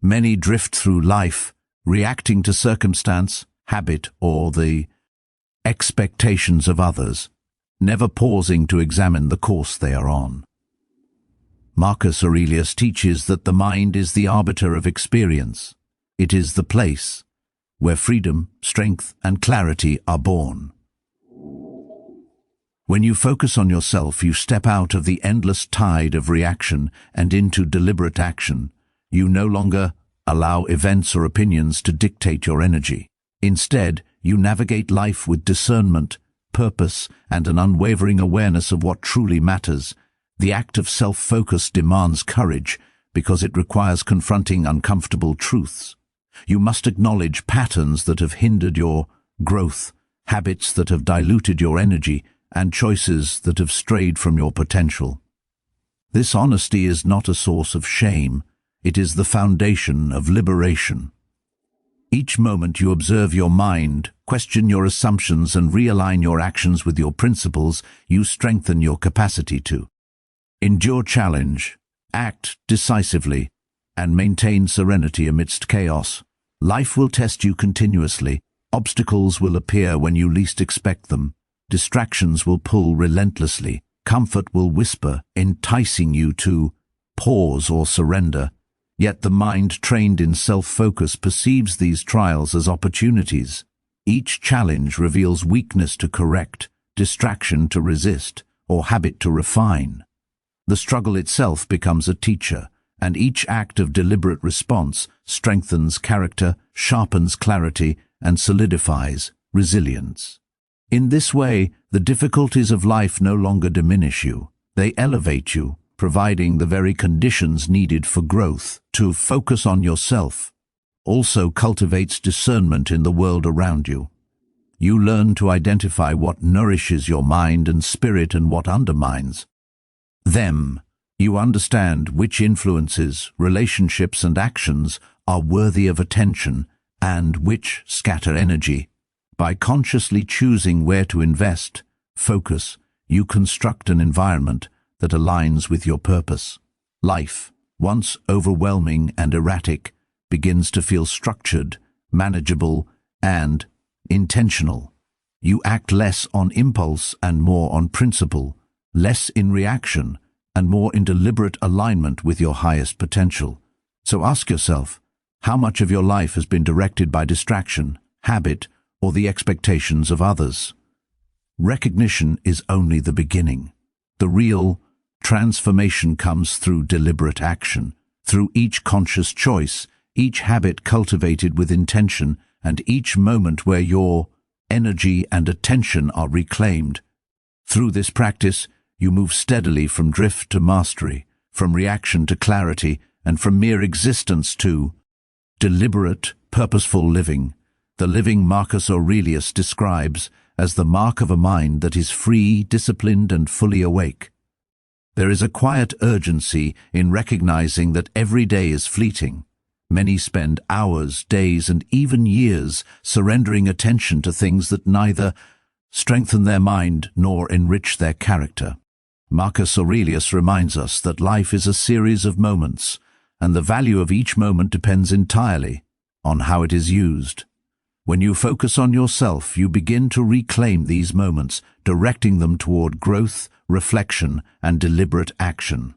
Many drift through life, reacting to circumstance, habit, or the expectations of others, never pausing to examine the course they are on. Marcus Aurelius teaches that the mind is the arbiter of experience. It is the place where freedom, strength, and clarity are born. When you focus on yourself, you step out of the endless tide of reaction and into deliberate action. You no longer allow events or opinions to dictate your energy. Instead, you navigate life with discernment, purpose, and an unwavering awareness of what truly matters. The act of self-focus demands courage because it requires confronting uncomfortable truths. You must acknowledge patterns that have hindered your growth, habits that have diluted your energy, and choices that have strayed from your potential. This honesty is not a source of shame, it is the foundation of liberation. Each moment you observe your mind, question your assumptions and realign your actions with your principles, you strengthen your capacity to endure challenge, act decisively, and maintain serenity amidst chaos. Life will test you continuously. Obstacles will appear when you least expect them. Distractions will pull relentlessly. Comfort will whisper, enticing you to pause or surrender. Yet the mind trained in self-focus perceives these trials as opportunities. Each challenge reveals weakness to correct, distraction to resist, or habit to refine. The struggle itself becomes a teacher, and each act of deliberate response strengthens character, sharpens clarity, and solidifies resilience. In this way, the difficulties of life no longer diminish you. They elevate you, providing the very conditions needed for growth. To focus on yourself also cultivates discernment in the world around you. You learn to identify what nourishes your mind and spirit and what undermines them. You understand which influences, relationships, and actions are worthy of attention and which scatter energy. By consciously choosing where to invest, focus, you construct an environment that aligns with your purpose. Life, once overwhelming and erratic, begins to feel structured, manageable, and intentional. You act less on impulse and more on principle, less in reaction and more in deliberate alignment with your highest potential. So ask yourself, how much of your life has been directed by distraction, habit, or the expectations of others? Recognition is only the beginning. The real transformation comes through deliberate action, through each conscious choice, each habit cultivated with intention, and each moment where your energy and attention are reclaimed. Through this practice, you move steadily from drift to mastery, from reaction to clarity, and from mere existence to deliberate, purposeful living. The living Marcus Aurelius describes as the mark of a mind that is free, disciplined, and fully awake. There is a quiet urgency in recognizing that every day is fleeting. Many spend hours, days, and even years surrendering attention to things that neither strengthen their mind nor enrich their character. Marcus Aurelius reminds us that life is a series of moments, and the value of each moment depends entirely on how it is used. When you focus on yourself, you begin to reclaim these moments, directing them toward growth, reflection, and deliberate action.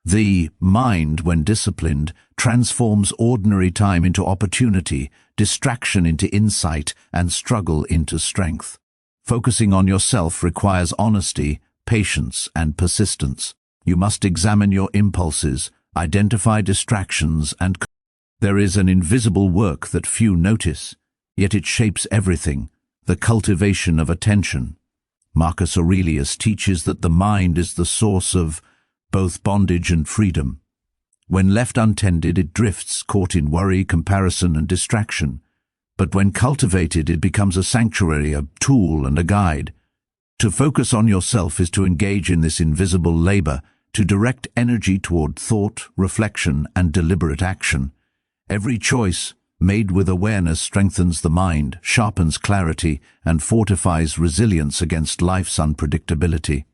The mind, when disciplined, transforms ordinary time into opportunity, distraction into insight, and struggle into strength. Focusing on yourself requires honesty, patience, and persistence. You must examine your impulses, identify distractions, and there is an invisible work that few notice, yet it shapes everything, the cultivation of attention. Marcus Aurelius teaches that the mind is the source of both bondage and freedom. When left untended, it drifts, caught in worry, comparison, and distraction. But when cultivated, it becomes a sanctuary, a tool, and a guide. To focus on yourself is to engage in this invisible labor, to direct energy toward thought, reflection, and deliberate action. Every choice made with awareness strengthens the mind, sharpens clarity, and fortifies resilience against life's unpredictability.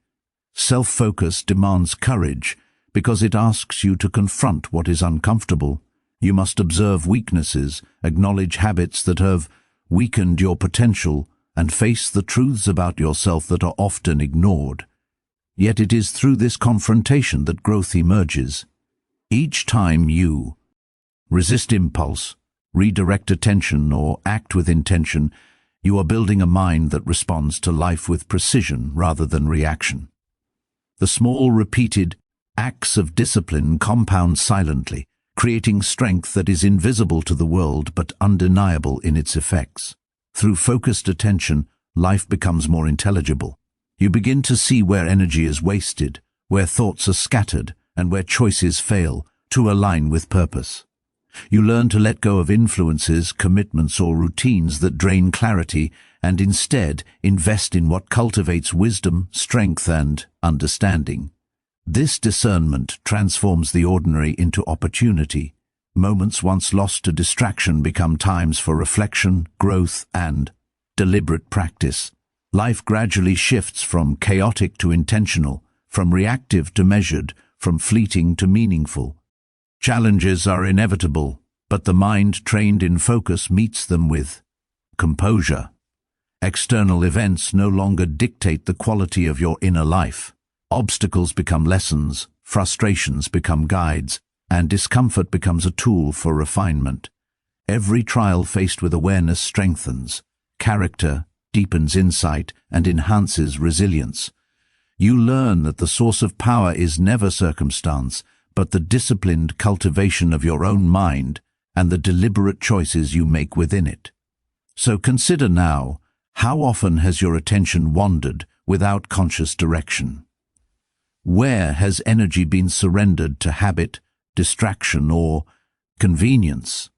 Self-focus demands courage because it asks you to confront what is uncomfortable. You must observe weaknesses, acknowledge habits that have weakened your potential, and face the truths about yourself that are often ignored. Yet it is through this confrontation that growth emerges. Each time you resist impulse, redirect attention, or act with intention, you are building a mind that responds to life with precision rather than reaction. The small, repeated acts of discipline compound silently, creating strength that is invisible to the world but undeniable in its effects. Through focused attention, life becomes more intelligible. You begin to see where energy is wasted, where thoughts are scattered, and where choices fail to align with purpose. You learn to let go of influences, commitments, or routines that drain clarity and instead invest in what cultivates wisdom, strength, and understanding. This discernment transforms the ordinary into opportunity. Moments once lost to distraction become times for reflection, growth, and deliberate practice. Life gradually shifts from chaotic to intentional, from reactive to measured, from fleeting to meaningful. Challenges are inevitable, but the mind trained in focus meets them with composure. External events no longer dictate the quality of your inner life. Obstacles become lessons, frustrations become guides, and discomfort becomes a tool for refinement. Every trial faced with awareness strengthens character, deepens insight, and enhances resilience. You learn that the source of power is never circumstance, but the disciplined cultivation of your own mind and the deliberate choices you make within it. So consider now, how often has your attention wandered without conscious direction? Where has energy been surrendered to habit, distraction, or convenience?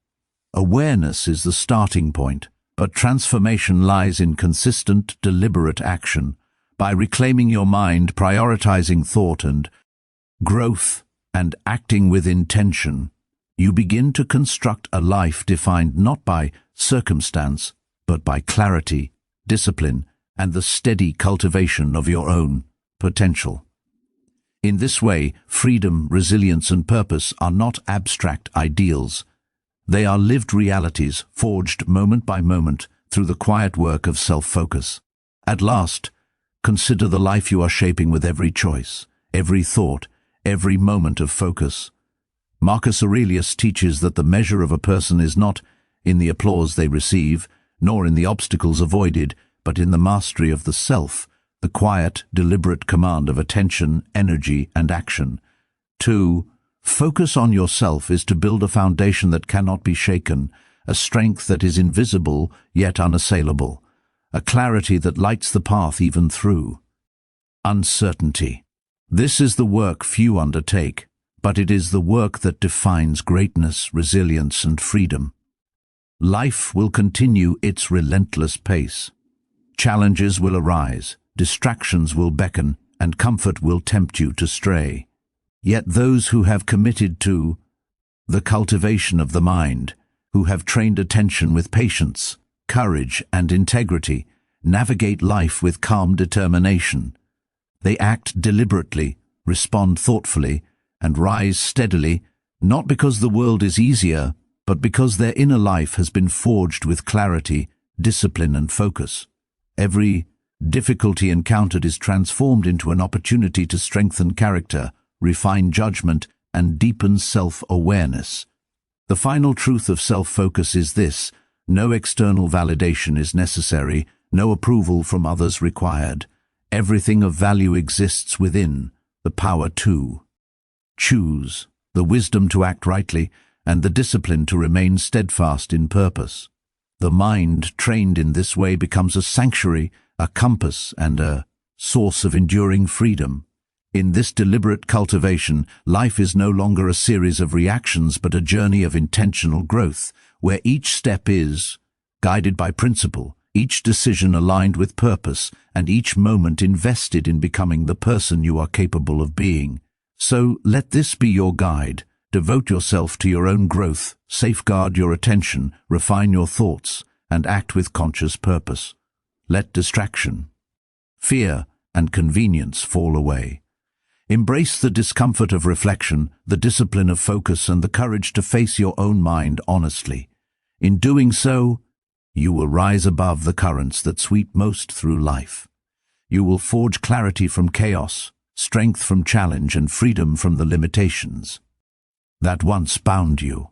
Awareness is the starting point, but transformation lies in consistent, deliberate action. By reclaiming your mind, prioritizing thought and growth, and acting with intention, you begin to construct a life defined not by circumstance, but by clarity, discipline, and the steady cultivation of your own potential. In this way, freedom, resilience, and purpose are not abstract ideals. They are lived realities, forged moment by moment through the quiet work of self-focus. At last, consider the life you are shaping with every choice, every thought, every moment of focus. Marcus Aurelius teaches that the measure of a person is not in the applause they receive, nor in the obstacles avoided, but in the mastery of the self, the quiet, deliberate command of attention, energy, and action. 2. Focus on yourself is to build a foundation that cannot be shaken, a strength that is invisible yet unassailable, a clarity that lights the path even through uncertainty. This is the work few undertake, but it is the work that defines greatness, resilience, and freedom. Life will continue its relentless pace. Challenges will arise, distractions will beckon, and comfort will tempt you to stray. Yet those who have committed to the cultivation of the mind, who have trained attention with patience, courage, and integrity, navigate life with calm determination. They act deliberately, respond thoughtfully, and rise steadily, not because the world is easier, but because their inner life has been forged with clarity, discipline, and focus. Every difficulty encountered is transformed into an opportunity to strengthen character, refine judgment, and deepen self-awareness. The final truth of self-focus is this: no external validation is necessary, no approval from others required. Everything of value exists within, the power to choose, the wisdom to act rightly, and the discipline to remain steadfast in purpose. The mind trained in this way becomes a sanctuary, a compass, and a source of enduring freedom. In this deliberate cultivation, life is no longer a series of reactions but a journey of intentional growth, where each step is guided by principle, each decision aligned with purpose, and each moment invested in becoming the person you are capable of being. So let this be your guide. Devote yourself to your own growth, safeguard your attention, refine your thoughts, and act with conscious purpose. Let distraction, fear, and convenience fall away. Embrace the discomfort of reflection, the discipline of focus, and the courage to face your own mind honestly. In doing so, you will rise above the currents that sweep most through life. You will forge clarity from chaos, strength from challenge, and freedom from the limitations that once bound you.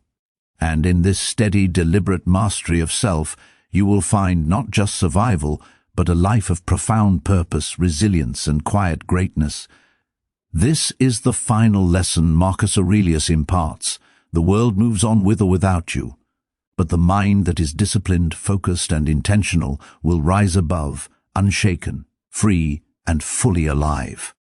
And in this steady, deliberate mastery of self, you will find not just survival, but a life of profound purpose, resilience, and quiet greatness. This is the final lesson Marcus Aurelius imparts. The world moves on with or without you, but the mind that is disciplined, focused, and intentional will rise above, unshaken, free, and fully alive.